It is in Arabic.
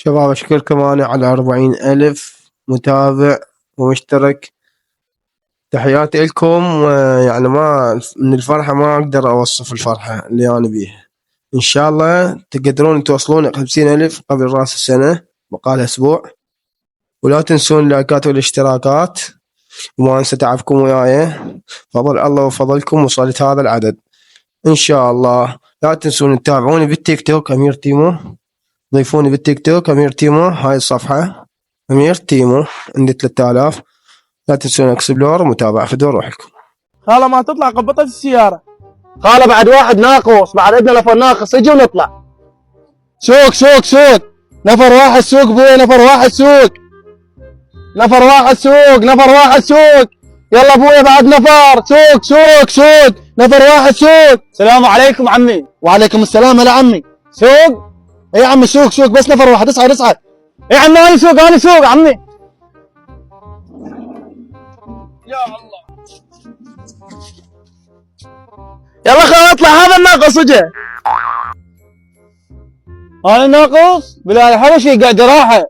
شباب أشكركم أنا على 40,000 متابع ومشترك. تحياتي لكم. يعني ما من الفرحة ما أقدر أوصف الفرحة اللي أنا بيها. إن شاء الله تقدرون توصلون 50,000 قبل رأس السنة، بقالها أسبوع. ولا تنسون اللايكات والاشتراكات، وما أنسى تعبكم وياي. فضل الله وفضلكم وصلت هذا العدد إن شاء الله. لا تنسون تتابعوني بالتيك توك أمير تيمو. ضيفوني بالتيك توك أمير تيمو، هاي الصفحة أمير تيمو عندي 3000. لا تنسون اكسبلور ومتابعة في دور روحكم. خاله ما تطلع قبطت السيارة. خاله بعد واحد ناقص، بعد عندنا نفر ناقص، يجي ونطلع. سوق سوق سوق، نفر واحد سوق بوي، نفر واحد سوق، نفر واحد سوق، نفر واحد سوق. يلا ابويا بعد نفر، سوق سوق سوق، نفر واحد سوق. السلام عليكم عمي. وعليكم السلام هلا عمي. سوق؟ اي يا عمي سوق سوق، بس نفر واحد، اصعد اصعد. يا عمي انا سوق، انا سوق عمي. يا الله. يلا خل اطلع، هذا الناقص اجى. انا ناقص؟ بلال الحبشي قاعد راحه.